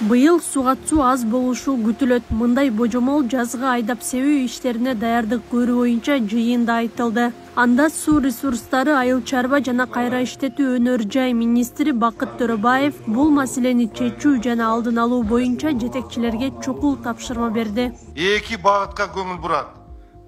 Быйыл сугат-суу аз болушу күтүлөт. Мындай божомол жазга айдап себүү иштерине даярдык көрүү боюнча жыйында айтылды. Анда суу ресурстары, айыл чарба жана кайра иштетүү өнөр жай министри Бакыт Төрөбаев бул маселени чечүү жана алдын алуу боюнча жетекчилерге чокул тапшырма берди. Эки багытка көңүл бурат.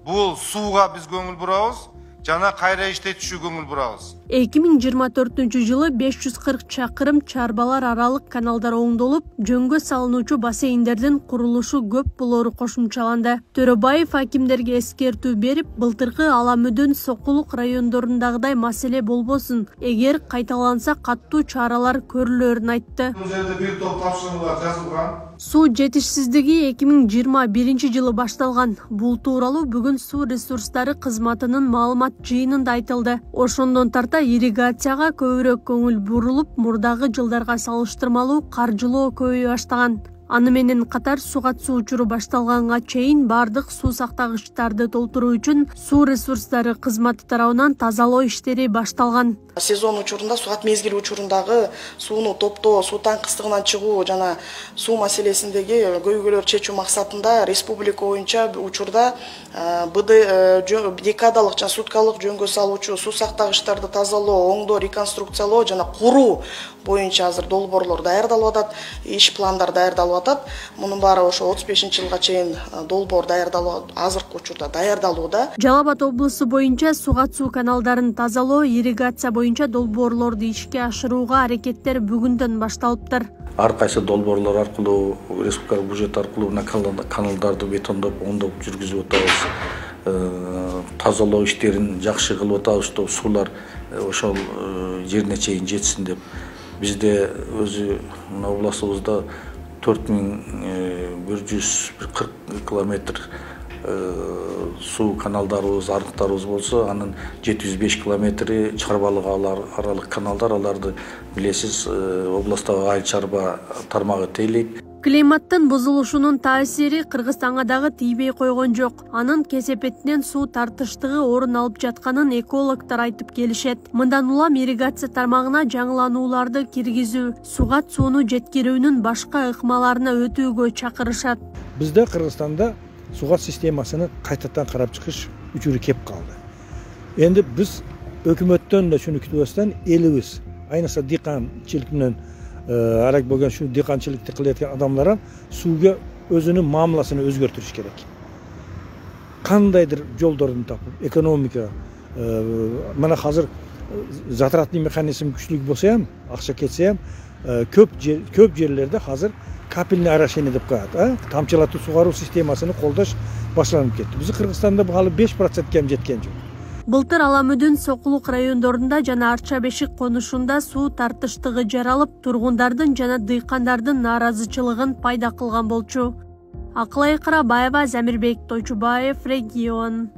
Бул сууга биз көңүл бурабыз, жана кайра иштетүүгө көңүл бурабыз. 2024 540 чакырым чарбалар аралык каналдар оңдолуп, жөнгө салынуучу бассейндердин курулушу көп болору кошумчаланды. Төрөбаев акимдерге эскертүү берип, былтыркы Ала Мүдүн, Сокулук райондорундагыдай маселе болбосун, эгер кайталанса каттуу чаралар көрүлөрүн айтты. Бул жерде бир топ тапшырмалар жазылган. Суу жетишсиздиги 2021 жылы башталган. Бул тууралуу бүгүн суу ресурстары кызматынын маалымат жыйынында айтылды. Ошондон тарта ирригацияга көбүрөөк көңүл бурулуп, мурдагы жылдарга салыштырмалуу каржылоо көбөйө баштаган. Аны менен катар сугат-суу учуру башталганга чейин бардык суу сактагычтарды толтуруу үчүн суу ресурстары кызматы тарабынан тазалоо иштери башталган. Сезон учурунда, сугат мезгили учурундагы сууну топтоо, суу таңкыстыгынан чыгуу жана суу маселесиндеги көйгөйлөр чечүү максатында республика боюнча учурда декадалык жана суткалык жөнгө салуучу суу сактагычтарды тазалоо, оңдоо, реконструкциялоо жана куруу боюнча азыр долбоорлор даярдалып атат, иш пландар даярдалып атат. Мунун баары ошо 35-жылга чейин долбоор даярдалып, азыркы учурда даярдалууда. Жалал Абад облусу боюнча сугат-суу каналдарын тазалоо, ирригация боюнча долбоорлорду ишке ашырууга аракеттер бүгүндөн башталыптыр. Ар кайсы долбоорлор аркылуу, республикалык бюджет аркылуу каналдарды бетондоп, оңдоп жүргүзүп атабыз. Тазалоо иштерин жакшы кылып атабыз, суулар ошол жерине чейин жетсин деп. Бизде өзү областыбызда 4140 километр суу каналдарыбыз, арыктарыбыз болсо, анын 705 километри чарбалык аралык каналдар, аларды билесиз, областтагы айыл чарба тармагы тейлейт. Климаттын бузулушунун таасири Кыргызстанга дагы тийбей койгон жок. Анын кесепетинен суу тартыштыгы орун алып жатканын экологдор айтып келишет. Мындан улам ирригация тармагына жаңыланууларды киргизүү, сугат-сууну жеткирүүнүн башка ыкмаларына өтүүгө чакырышат. Бизде Кыргызстанда сугат системасыны кайтадан карап чыгыш учуру кеп калды. Энди биз өкмөттөн да шуну күтүбөстөн элибиз, айнаса дыйканчылык менен арак болгон şu дыйканчылыкты кылып адамдар сууга өзүнүн мамиласын өзгөртүрүш керек. Кандайдыр жолдорун тапып, экономика, мына азыр затратный механизм күчтүү болсо ham, акча кетсе ham, көп жерлерде азыр капельный орошение деп коет, тамчылатуу сугаруу системасын колдош башталып кетти. Биз Кыргызстанда бул 5%ке ham жеткен жок. Былтыр Ала Мүдүн, Сокулук райондорунда жана Арча Бешик конушунда суу тартыштыгы жаралып, тургундардын жана дыйкандардын нааразычылыгын пайда кылган болчу. Акылай Карабаева, Замирбек Тойчубаев, Регион.